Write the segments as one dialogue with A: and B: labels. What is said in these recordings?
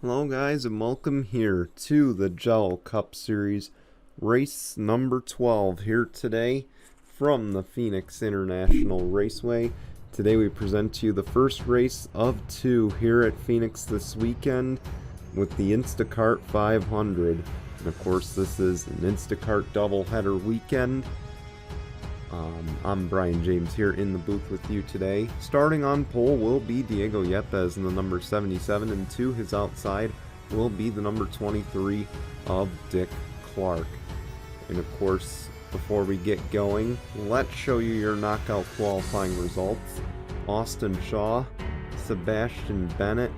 A: Hello guys, and welcome here to the Jello Cup Series, race number 12 here today from the Phoenix International Raceway. Today we present to you the first race of two here at Phoenix this weekend with the Instacart 500. And of course this is an Instacart doubleheader weekend. I'm Brian James here in the booth with you today. Starting on pole will be Diego Yepes in the number 77, and to his outside will be the number 23 of Dick Clark. And of course, before we get going, let's show you your knockout qualifying results. Austin Shaw, Sebastian Bennett,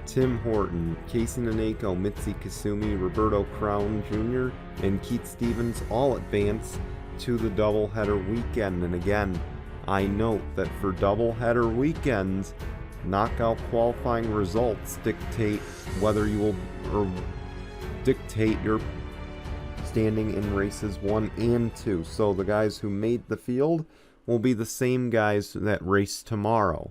A: Tim Horton, Casey Naneko, Mitzi Kasumi, Roberto Crown Jr., and Keith Stevens all advance to the doubleheader weekend. And again, I note that for doubleheader weekends, knockout qualifying results dictate whether you will dictate your standing in races 1 and 2. So the guys who made the field will be the same guys that race tomorrow.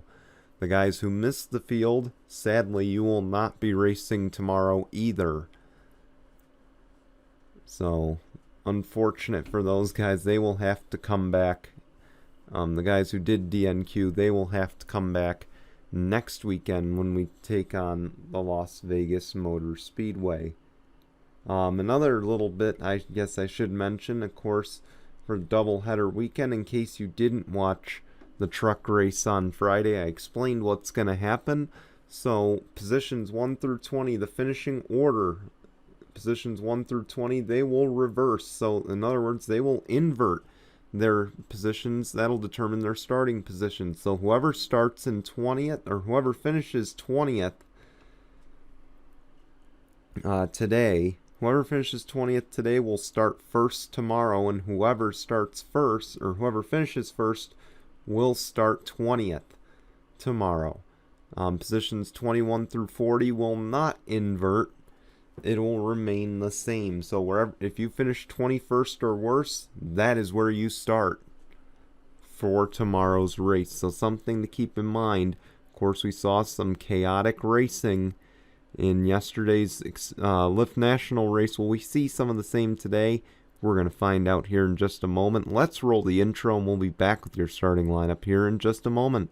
A: The guys who missed the field, sadly, you will not be racing tomorrow either. So unfortunate for those guys, they will have to come back. The guys who did DNQ, they will have to come back next weekend when we take on the Las Vegas Motor Speedway. Another little bit I guess I should mention, of course, for doubleheader weekend, in case you didn't watch the truck race on Friday, I explained what's going to happen. So positions 1 through 20, the finishing order, positions 1 through 20, they will reverse. So in other words, they will invert their positions. That'll determine their starting position. So whoever starts in 20th, or whoever finishes 20th today, whoever finishes 20th today will start first tomorrow, and whoever starts first, or whoever finishes first, will start 20th tomorrow. Positions 21 through 40 will not invert. It will remain the same. So wherever, if you finish 21st or worse, that is where you start for tomorrow's race. So something to keep in mind. Of course, we saw some chaotic racing in yesterday's Lift National race. Will we see some of the same today? We're going to find out here in just a moment. Let's roll the intro and we'll be back with your starting lineup here in just a moment.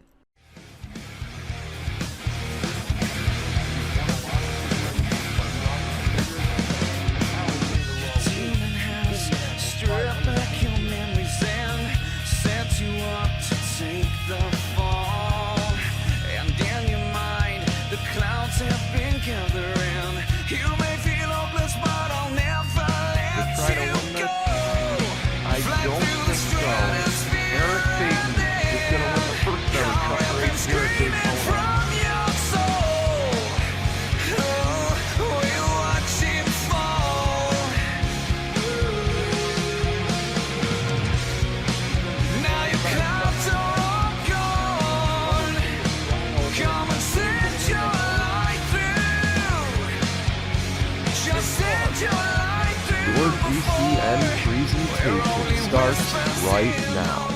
A: Your GCN presentation starts right now.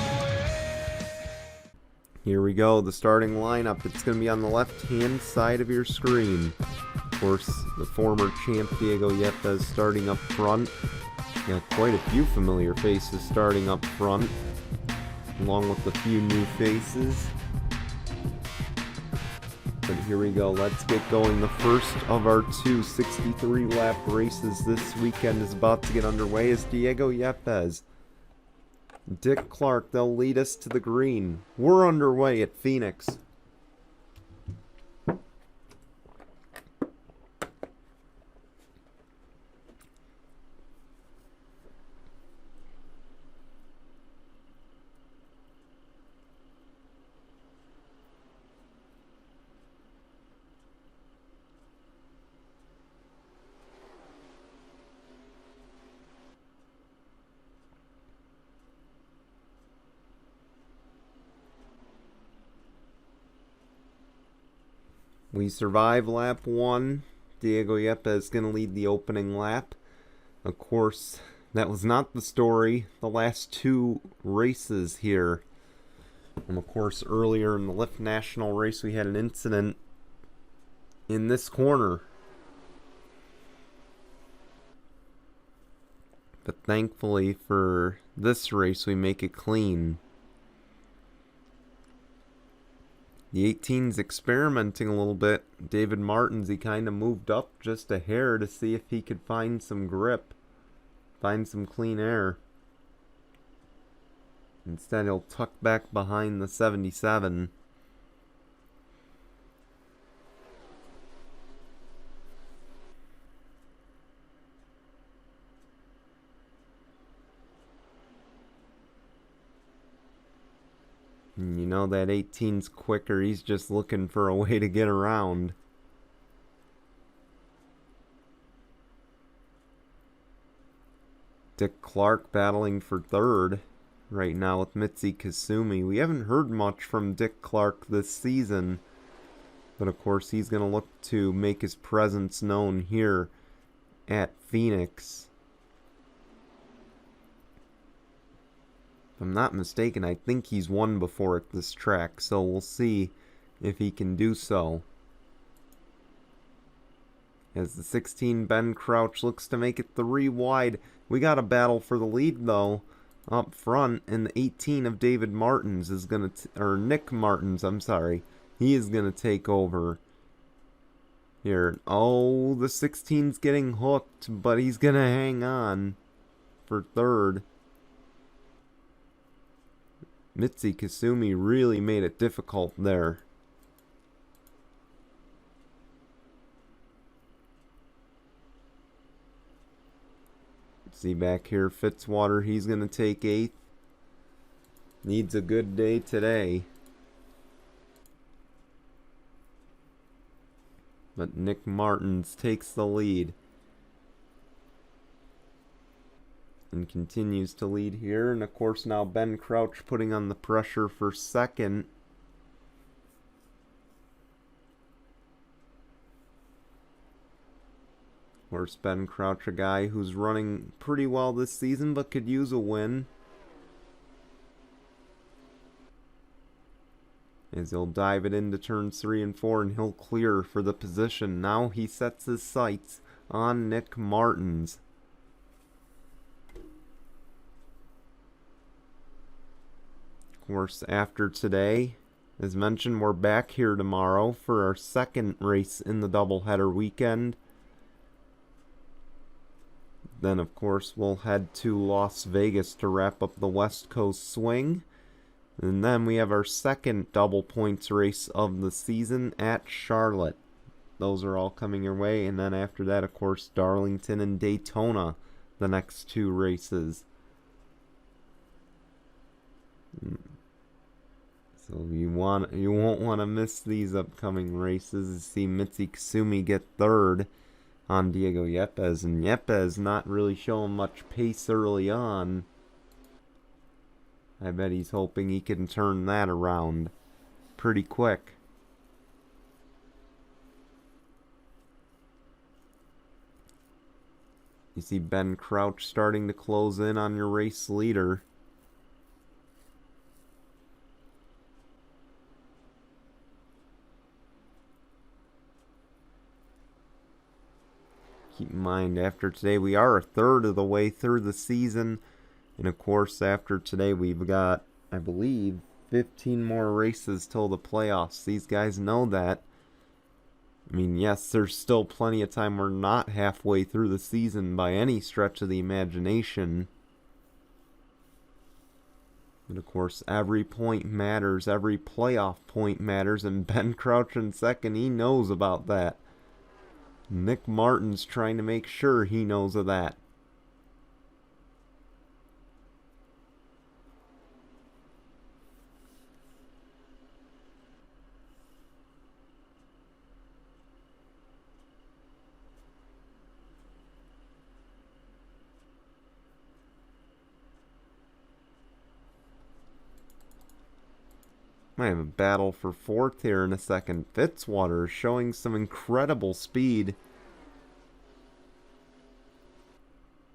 A: Here we go, the starting lineup. It's going to be on the left-hand side of your screen. Of course, the former champ Diego Yepes starting up front. Got quite a few familiar faces starting up front, along with a few new faces. But here we go, let's get going. The first of our two 63-lap races this weekend is about to get underway as Diego Yepes, Dick Clark, they'll lead us to the green. We're underway at Phoenix. We survive lap 1. Diego Yepes is going to lead the opening lap. Of course, that was not the story the last two races here. And of course, earlier in the Lift National race, we had an incident in this corner But thankfully for this race, we make it clean. The 18's experimenting a little bit. David Martins, he kind of moved up just a hair to see if he could find some grip, find some clean air. Instead, he'll tuck back behind the 77. And you know that 18's quicker. He's just looking for a way to get around. Dick Clark battling for third right now with Mitzi Kasumi. We haven't heard much from Dick Clark this season, but of course he's going to look to make his presence known here at Phoenix. If I'm not mistaken, I think he's won before at this track, so we'll see if he can do so. As the 16 Ben Crouch looks to make it 3 wide. We got a battle for the lead though up front, and the 18 of David Martins is gonna or Nick Martins, I'm sorry. He is gonna take over here. Oh, the 16's getting hooked, but he's gonna hang on for third. Mitzi Kasumi really made it difficult there. See back here, Fitzwater, he's going to take 8th. Needs a good day today. But Nick Martins takes the lead. And continues to lead here. And of course now Ben Crouch putting on the pressure for second. Of course, Ben Crouch, a guy who's running pretty well this season, but could use a win. As he'll dive it into turns 3 and 4, and he'll clear for the position. Now he sets his sights on Nick Martins. Of course, after today, as mentioned, we're back here tomorrow for our second race in the doubleheader weekend. Then, of course, we'll head to Las Vegas to wrap up the West Coast swing. And then we have our second double points race of the season at Charlotte. Those are all coming your way. And then after that, of course, Darlington and Daytona, the next 2 races. So you won't want to miss these upcoming races. See Mitzi Kasumi get third on Diego Yepes, and Yepes not really showing much pace early on. I bet he's hoping he can turn that around pretty quick. You see Ben Crouch starting to close in on your race leader. Keep in mind, after today, we are a third of the way through the season. And of course, after today, we've got, I believe, 15 more races till the playoffs. These guys know that. I mean, yes, there's still plenty of time. We're not halfway through the season by any stretch of the imagination. But of course, every point matters. Every playoff point matters. And Ben Crouch in second, he knows about that. Nick Martins trying to make sure he knows of that. Might have a battle for 4th here in a second. Fitzwater showing some incredible speed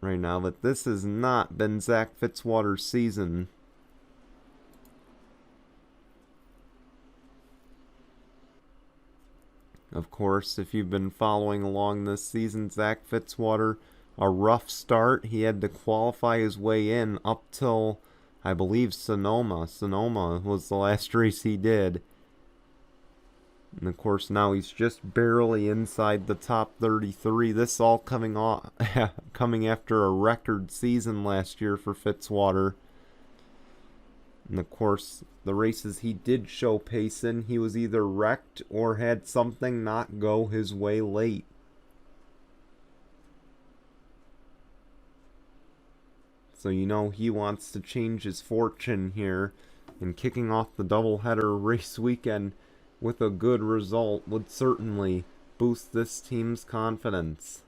A: right now, but this has not been Zach Fitzwater's season. Of course, if you've been following along this season, Zach Fitzwater a rough start. He had to qualify his way in up till, I believe, Sonoma. Sonoma was the last race he did. And of course now he's just barely inside the top 33. This all coming after a record season last year for Fitzwater. And of course, the races he did show pace in, he was either wrecked or had something not go his way late. So you know he wants to change his fortune here, and kicking off the doubleheader race weekend with a good result would certainly boost this team's confidence.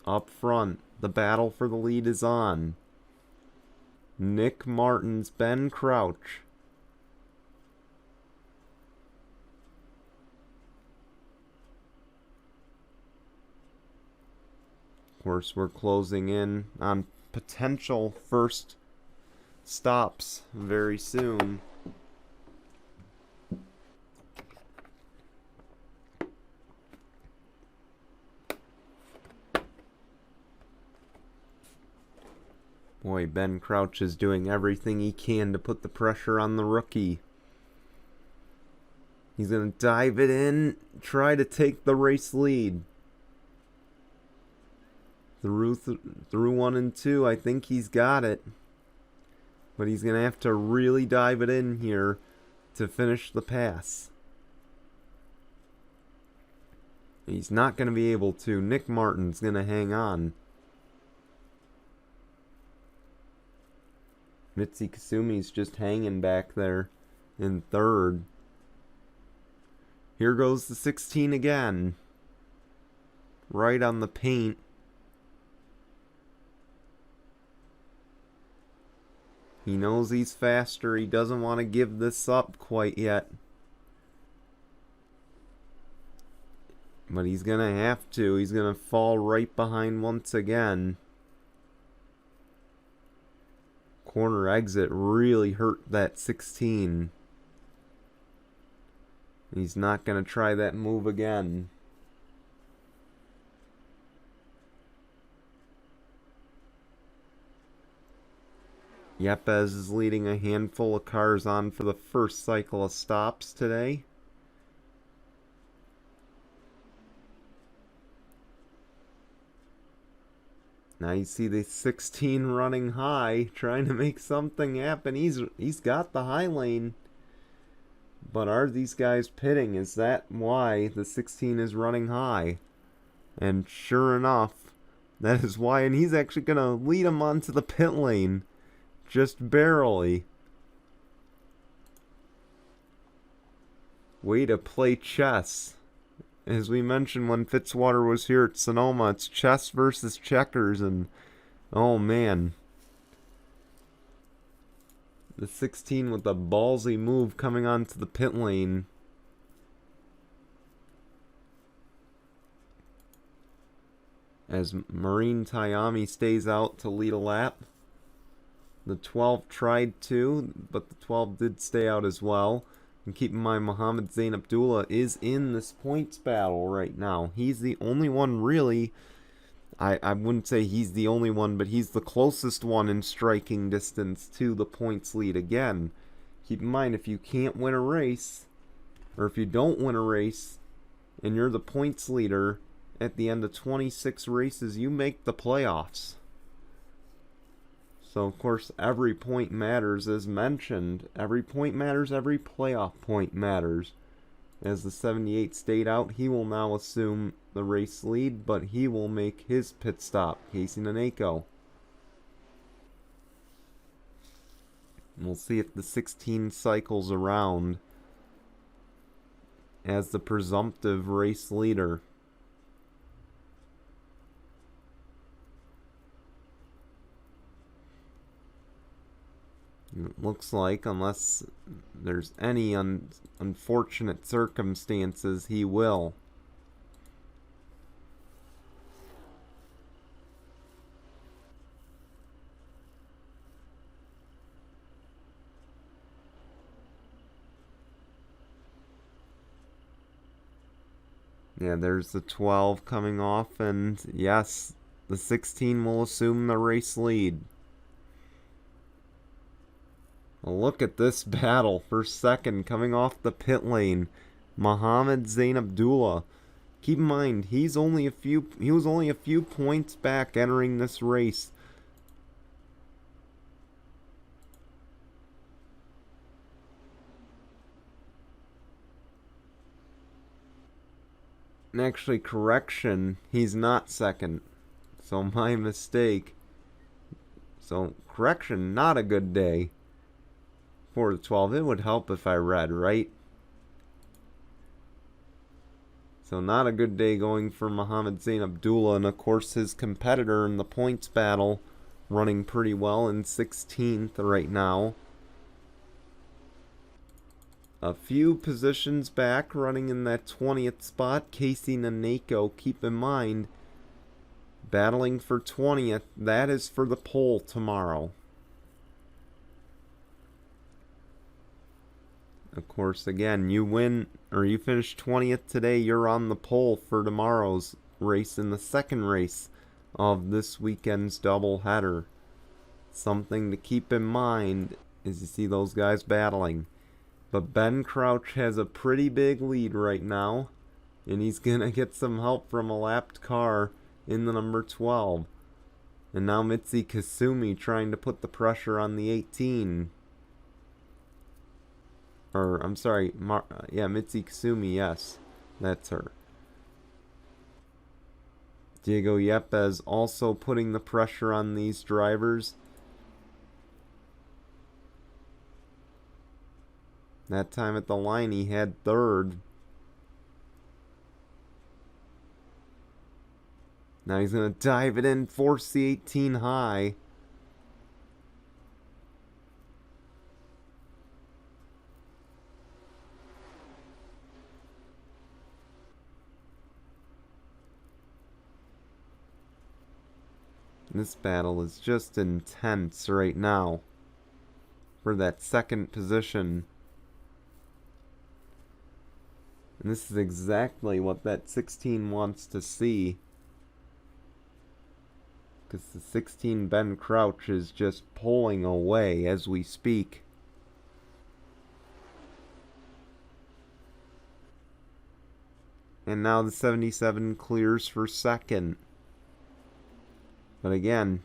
A: Up front, the battle for the lead is on. Nick Martin's Ben Crouch. Of course, we're closing in on potential first stops very soon. Boy, Ben Crouch is doing everything he can to put the pressure on the rookie. He's going to dive it in, try to take the race lead. Through 1 and 2, I think he's got it. But he's going to have to really dive it in here to finish the pass. He's not going to be able to. Nick Martin's going to hang on. Mitzi Kasumi's just hanging back there in third. Here goes the 16 again. Right on the paint. He knows he's faster. He doesn't want to give this up quite yet. But he's going to have to. He's going to fall right behind once again. Corner exit really hurt that 16. He's not going to try that move again. Yepes is leading a handful of cars on for the first cycle of stops today. Now you see the 16 running high, trying to make something happen. He's got the high lane. But are these guys pitting? Is that why the 16 is running high? And sure enough, that is why. And he's actually going to lead him onto the pit lane. Just barely. Way to play chess. As we mentioned when Fitzwater was here at Sonoma, it's chess versus checkers, and oh man. The 16 with the ballsy move coming onto the pit lane. As Marine Tayami stays out to lead a lap. The 12 tried to, but the 12 did stay out as well. And keep in mind, Mohammed Zain Abdullah is in this points battle right now. He's the only one really, I wouldn't say he's the only one, but he's the closest one in striking distance to the points lead again. Keep in mind, if you can't win a race, or if you don't win a race, and you're the points leader at the end of 26 races, you make the playoffs. So, of course, every point matters, as mentioned. Every point matters, every playoff point matters. As the 78 stayed out, he will now assume the race lead, but he will make his pit stop, Casey Naneko. We'll see if the 16 cycles around as the presumptive race leader. It looks like, unless there's any unfortunate circumstances, he will. Yeah, there's the 12 coming off, and yes, the 16 will assume the race lead. Look at this battle for second coming off the pit lane. Mohammed Zain Abdullah. Keep in mind, he was only a few points back entering this race. And actually, correction, he's not second. So my mistake. So, correction, not a good day for the 12. It would help if I read, right? So not a good day going for Mohammed Zain Abdullah, and of course his competitor in the points battle running pretty well in 16th right now. A few positions back, running in that 20th spot, Casey Naneko. Keep in mind, battling for 20th, that is for the pole tomorrow. Of course, again, you win or you finish 20th today, you're on the pole for tomorrow's race in the second race of this weekend's doubleheader. Something to keep in mind is you see those guys battling. But Ben Crouch has a pretty big lead right now, and he's going to get some help from a lapped car in the number 12. And now Mitzi Kasumi trying to put the pressure on the 18. Or, I'm sorry, Mitzi Kasumi, yes, that's her. Diego Yepes also putting the pressure on these drivers. That time at the line, he had third. Now he's going to dive it in, force the 18 high. This battle is just intense right now for that second position. And this is exactly what that 16 wants to see. Because the 16 Ben Crouch is just pulling away as we speak. And now the 77 clears for second. But again,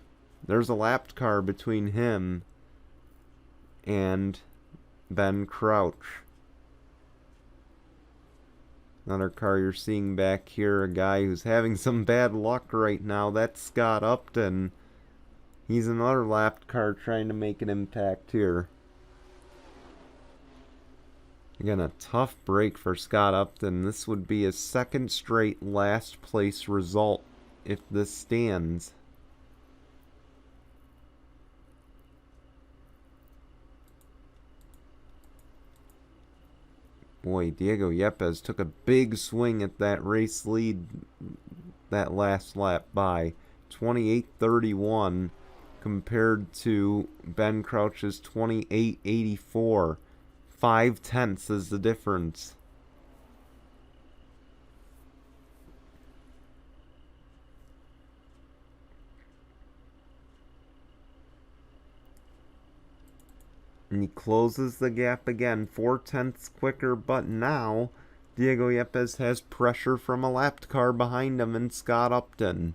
A: there's a lapped car between him and Ben Crouch. Another car you're seeing back here, a guy who's having some bad luck right now. That's Scott Upton. He's another lapped car trying to make an impact here. Again, a tough break for Scott Upton. This would be his second straight last place result if this stands. Boy, Diego Yepes took a big swing at that race lead that last lap by 28.31 compared to Ben Crouch's 28.84. 5/10 is the difference. And he closes the gap again, 4/10 quicker, but now Diego Yepes has pressure from a lapped car behind him and Scott Upton,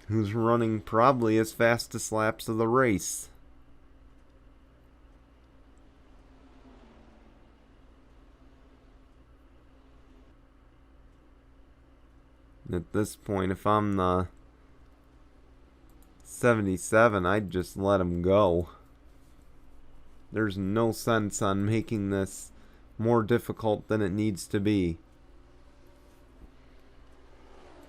A: who's running probably his fastest laps of the race. At this point, if I'm the 77, I'd just let him go. There's no sense on making this more difficult than it needs to be.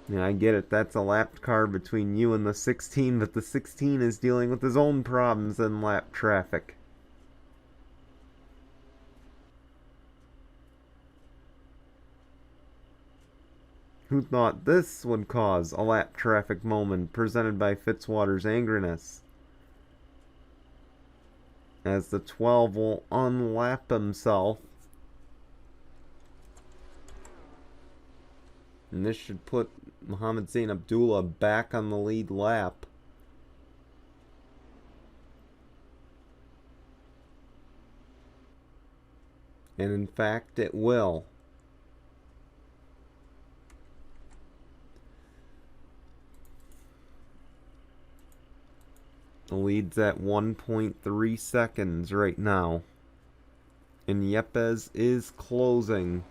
A: Yeah, I get it, that's a lapped car between you and the 16, but the 16 is dealing with his own problems in lap traffic. Who thought this would cause a lap traffic moment presented by Fitzwater's Angerness? As the 12 will unlap himself And this should put Mohammed Zain Abdullah back on the lead lap. And in fact, it will. The lead's at 1.3 seconds right now. And Yepes is closing.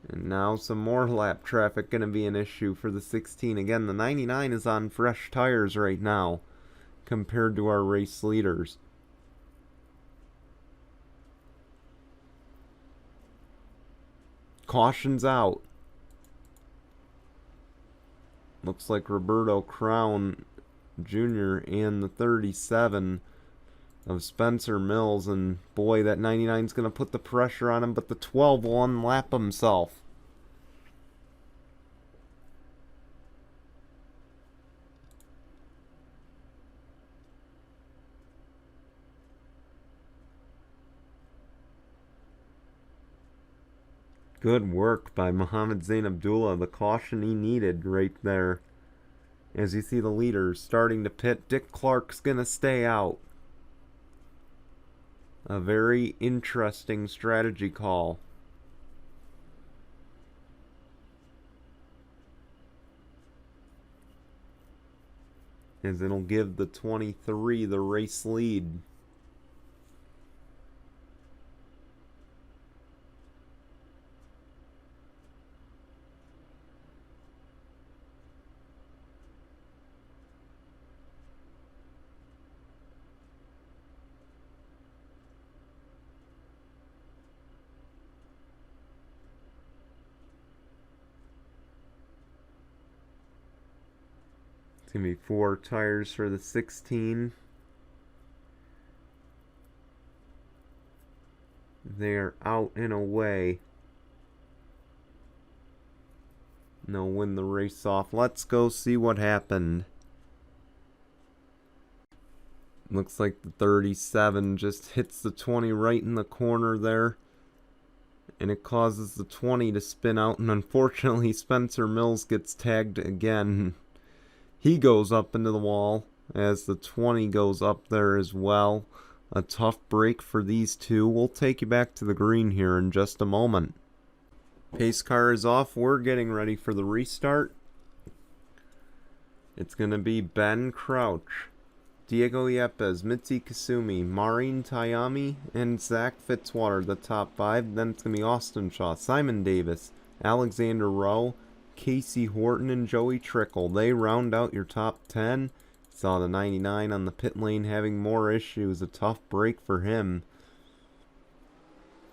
A: And now some more lap traffic going to be an issue for the 16. Again, the 99 is on fresh tires right now compared to our race leaders. Caution's out. Looks like Roberto Crown Jr. and the 37 of Spencer Mills, and boy, that 99 is going to put the pressure on him, but the 12 will unlap himself. Good work by Mohammed Zain Abdullah, the caution he needed right there. As you see the leaders starting to pit, Dick Clark's going to stay out. A very interesting strategy call. As it'll give the 23 the race lead. It's going to be 4 tires for the 16. They're out and away. And they'll win the race off. Let's go see what happened. Looks like the 37 just hits the 20 right in the corner there. And it causes the 20 to spin out. And unfortunately, Spencer Mills gets tagged again. He goes up into the wall as the 20 goes up there as well. A tough break for these two. We'll take you back to the green here in just a moment. Pace car is off. We're getting ready for the restart. It's going to be Ben Crouch, Diego Yepes, Mitzi Kasumi, Maureen Tayami, and Zach Fitzwater, the top 5. Then it's going to be Austin Shaw, Simon Davis, Alexander Rowe, Casey Horton, and Joey Trickle. They round out your top 10. Saw the 99 on the pit lane having more issues. A tough break for him.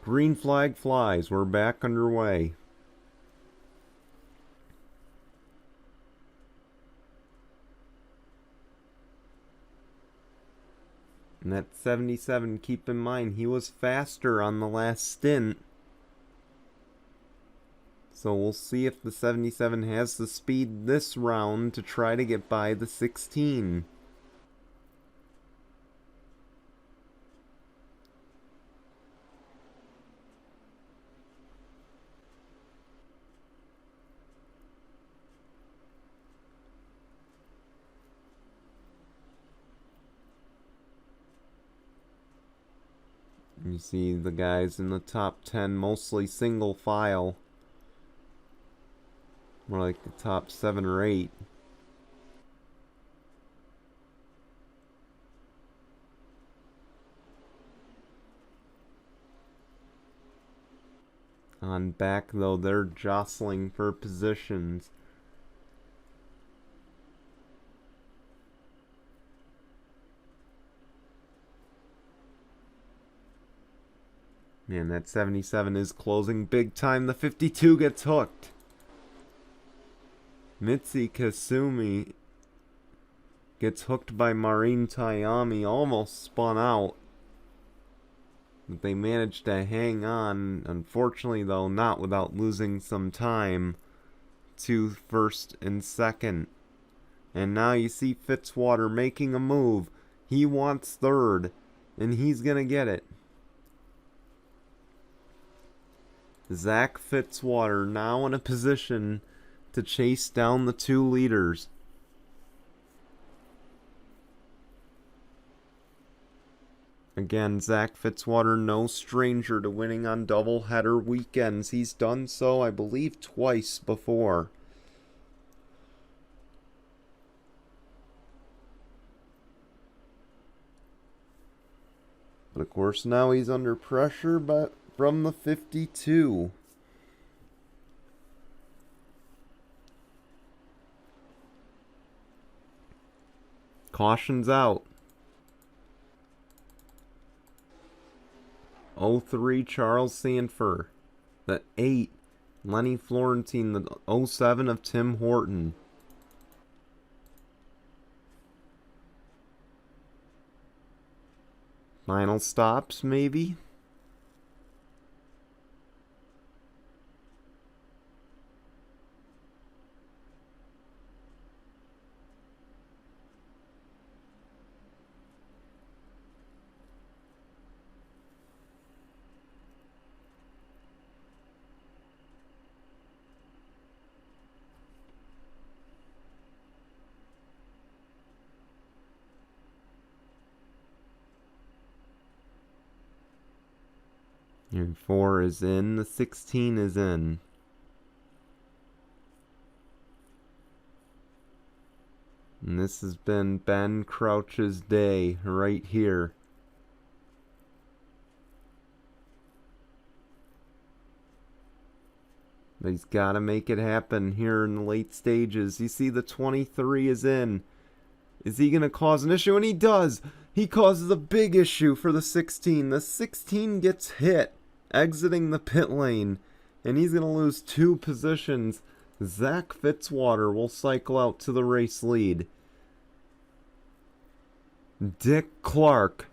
A: Green flag flies. We're back underway. And that 77, keep in mind, he was faster on the last stint. So we'll see if the 77 has the speed this round to try to get by the 16. You see the guys in the top 10, mostly single file. More like the top 7 or 8. On back, though, they're jostling for positions. Man, that 77 is closing big time. The 52 gets hooked. Mitzi Kasumi gets hooked by Maureen Tayami, almost spun out. But they managed to hang on, unfortunately though, not without losing some time to first and second. And now you see Fitzwater making a move. He wants third, and he's going to get it. Zach Fitzwater now in a position to chase down the 2 leaders. Again, Zach Fitzwater, no stranger to winning on doubleheader weekends. He's done so, I believe, twice before. But of course, now he's under pressure from the 52. Caution's out. 03 Charles Sanford. The 8 Lenny Florentine. The 07 of Tim Horton. Final stops, maybe? And 4 is in, the 16 is in. And this has been Ben Crouch's day right here. But he's got to make it happen here in the late stages. You see the 23 is in. Is he going to cause an issue? And he does. He causes a big issue for the 16. The 16 gets hit, exiting the pit lane. And he's going to lose 2 positions. Zach Fitzwater will cycle out to the race lead. Dick Clark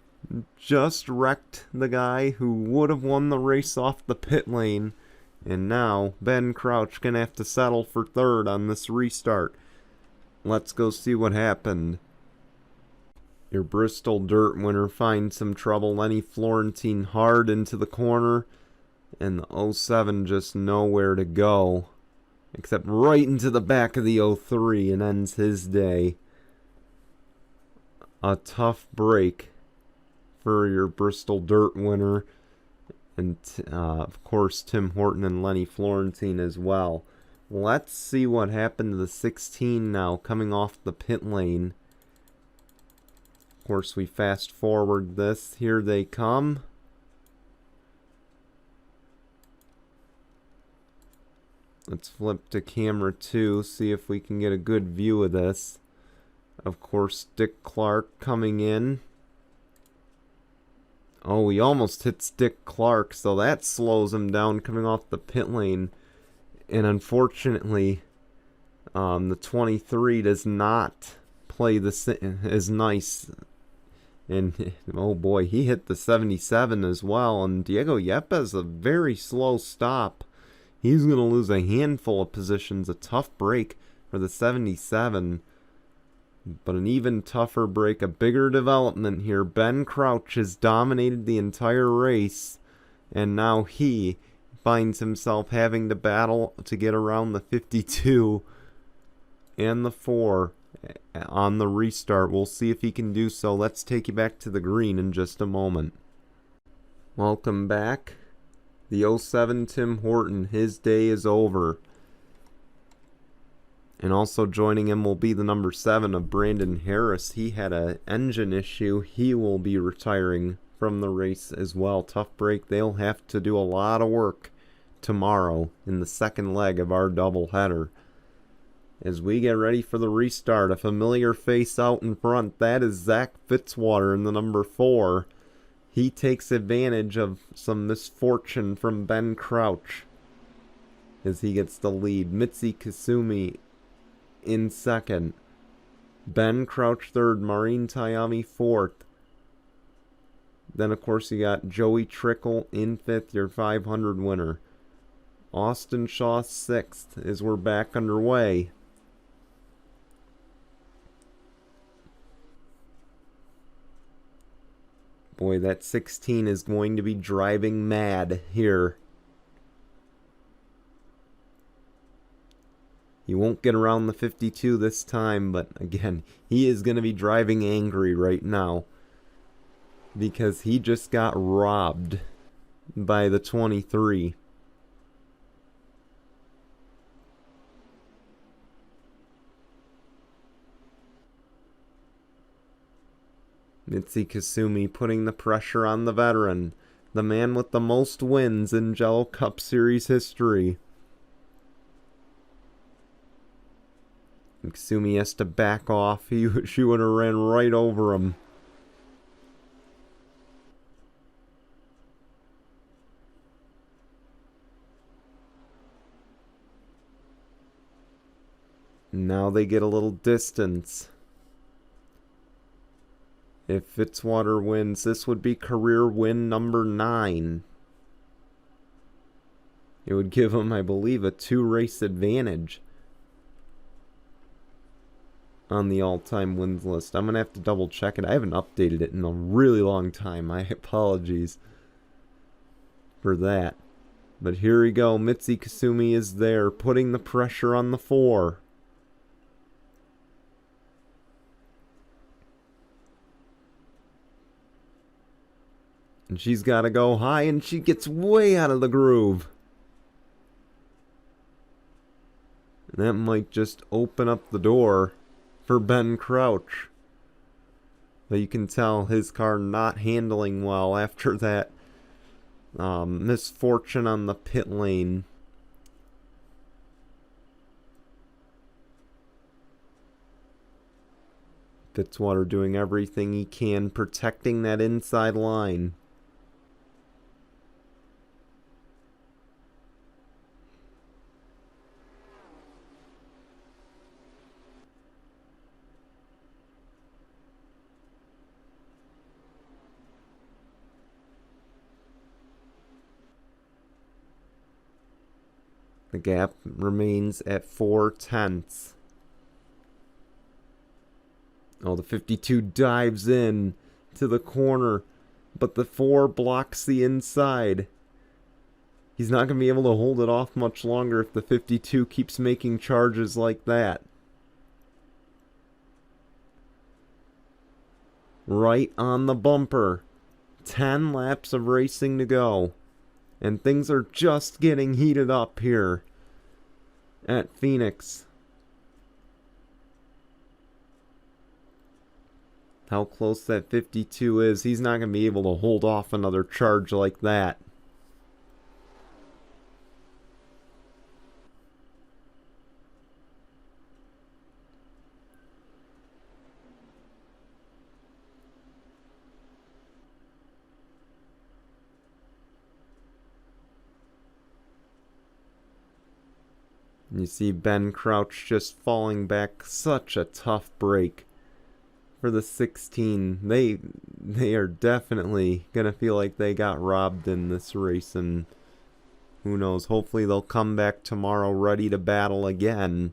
A: just wrecked the guy who would have won the race off the pit lane. And now Ben Crouch gonna have to settle for third on this restart. Let's go see what happened. Your Bristol Dirt winner finds some trouble. Lenny Florentine hard into the corner. And the 07 just nowhere to go. Except right into the back of the 03 and ends his day. A tough break for your Bristol Dirt winner. And, of course, Tim Horton and Lenny Florentine as well. Let's see what happened to the 16 now, coming off the pit lane. Of course, we fast forward this. Here they come. Let's flip to camera 2, see if we can get a good view of this. Of course, Dick Clark coming in. Oh, he almost hits Dick Clark, so that slows him down coming off the pit lane. And unfortunately, the 23 does not play as nice. And, oh boy, he hit the 77 as well. And Diego Yepes, a very slow stop. He's going to lose a handful of positions. A tough break for the 77. But an even tougher break, a bigger development here. Ben Crouch has dominated the entire race, and now he finds himself having to battle to get around the 52 and the 4 on the restart. We'll see if he can do so. Let's take you back to the green in just a moment. Welcome back. The 07 Tim Horton, his day is over. And also joining him will be the number 7 of Brandon Harris. He had an engine issue. He will be retiring from the race as well. Tough break. They'll have to do a lot of work tomorrow in the second leg of our doubleheader. As we get ready for the restart, a familiar face out in front. That is Zach Fitzwater in the number 4. He takes advantage of some misfortune from Ben Crouch as he gets the lead. Mitzi Kasumi in second. Ben Crouch third. Maureen Tayami fourth. Then, of course, you got Joey Trickle in fifth, your 500 winner. Austin Shaw sixth as we're back underway. Boy, that 16 is going to be driving mad here. He won't get around the 52 this time, but again, he is going to be driving angry right now because he just got robbed by the 23. Mitzi Kasumi putting the pressure on the veteran, the man with the most wins in Jello Cup Series history. Kasumi has to back off. She would have ran right over him. Now they get a little distance. If Fitzwater wins, this would be career win number 9. It would give him, I believe, a 2-race advantage on the all-time wins list. I'm going to have to double check it. I haven't updated it in a really long time. My apologies for that. But here we go. Mitzi Kasumi is there, putting the pressure on the 4. And she's got to go high, and she gets way out of the groove. And that might just open up the door for Ben Crouch. But you can tell his car not handling well after that misfortune on the pit lane. Fitzwater doing everything he can, protecting that inside line. The gap remains at 4/10. Oh, the 52 dives in to the corner, but the 4 blocks the inside. He's not going to be able to hold it off much longer if the 52 keeps making charges like that. Right on the bumper. 10 laps of racing to go. And things are just getting heated up here at Phoenix. How close that 52 is, he's not going to be able to hold off another charge like that. You see Ben Crouch just falling back. Such a tough break for the 16. They are definitely going to feel like they got robbed in this race. And who knows, hopefully they'll come back tomorrow ready to battle again.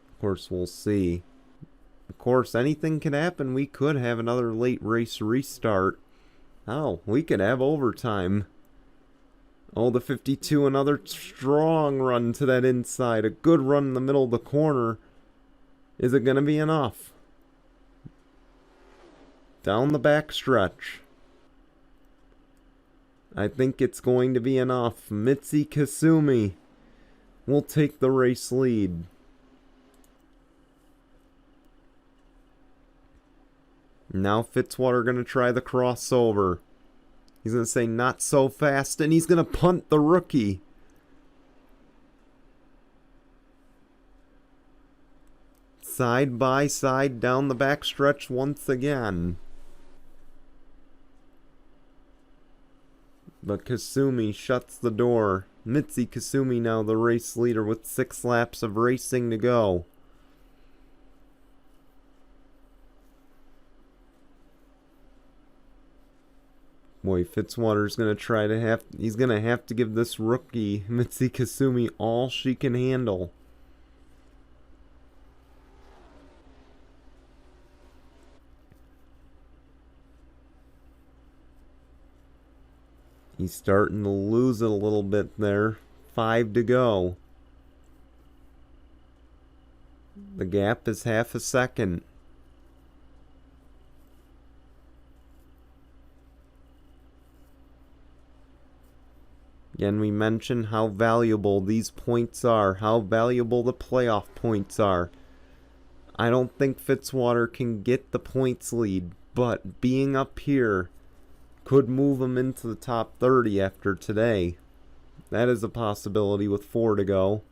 A: Of course, we'll see. Of course, anything can happen. We could have another late race restart. Oh, we could have overtime. Oh, the 52, another strong run to that inside. A good run in the middle of the corner. Is it going to be enough? Down the back stretch. I think it's going to be enough. Mitzi Kasumi will take the race lead. Now Fitzwater going to try the crossover. He's going to say, not so fast, and he's going to punt the rookie. Side by side down the backstretch once again. But Kasumi shuts the door. Mitzi Kasumi now the race leader with 6 laps of racing to go. Boy, Fitzwater's going to try to he's going to have to give this rookie, Mitzi Kasumi, all she can handle. He's starting to lose it a little bit there. 5 to go. The gap is half a second. Again, we mentioned how valuable these points are, how valuable the playoff points are. I don't think Fitzwater can get the points lead, but being up here could move him into the top 30 after today. That is a possibility with 4 to go.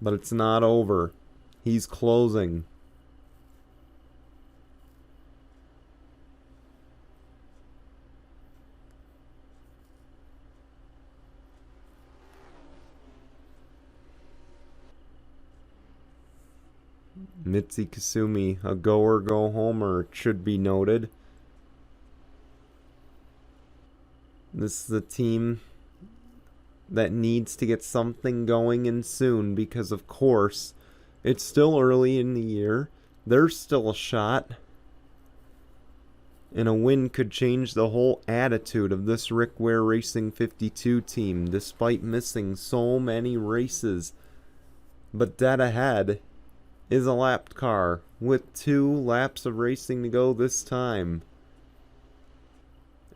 A: But it's not over. He's closing. Mitzi Kasumi, a go or go homer, it should be noted. This is a team that needs to get something going in soon because, of course, it's still early in the year. There's still a shot. And a win could change the whole attitude of this Rick Ware Racing 52 team, despite missing so many races. But dead ahead is a lapped car with 2 laps of racing to go this time.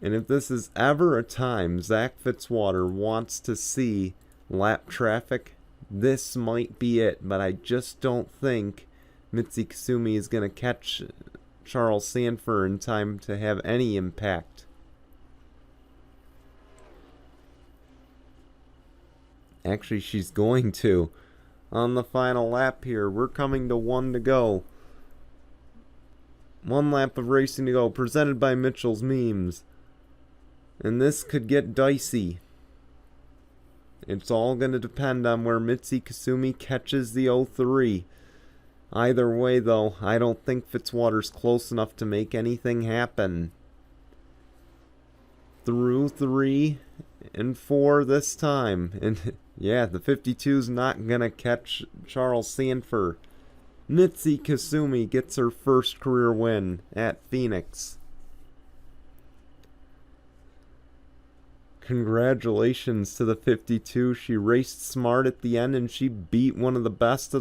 A: And if this is ever a time Zach Fitzwater wants to see lap traffic, this might be it. But I just don't think Mitzi Kasumi is going to catch Charles Sanford in time to have any impact. Actually, she's going to. On the final lap here, we're coming to 1 to go. 1 lap of racing to go, presented by Mitchell's Memes. And this could get dicey. It's all going to depend on where Mitzi Kasumi catches the 03. Either way, though, I don't think Fitzwater's close enough to make anything happen. Through 3 and 4 this time. And yeah, the 52's not going to catch Charles Sanford. Mitzi Kasumi gets her first career win at Phoenix. Congratulations to the 52. She raced smart at the end and she beat one of the best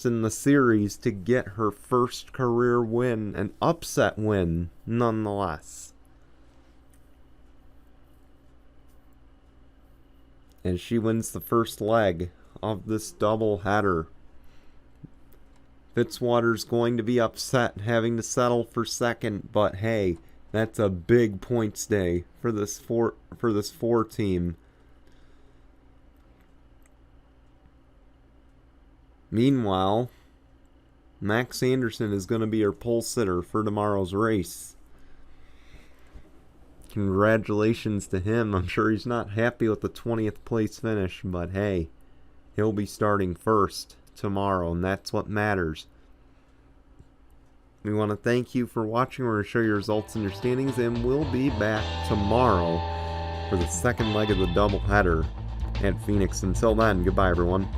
A: in the series to get her first career win, an upset win nonetheless. And she wins the first leg of this double header. Fitzwater's going to be upset having to settle for second, but hey, that's a big points day for this four team. Meanwhile, Max Anderson is going to be our pole sitter for tomorrow's race. Congratulations to him. I'm sure he's not happy with the 20th place finish, but hey, he'll be starting first tomorrow, and that's what matters. We want to thank you for watching. We're going to show you results and your standings, and we'll be back tomorrow for the second leg of the doubleheader at Phoenix. Until then, goodbye, everyone.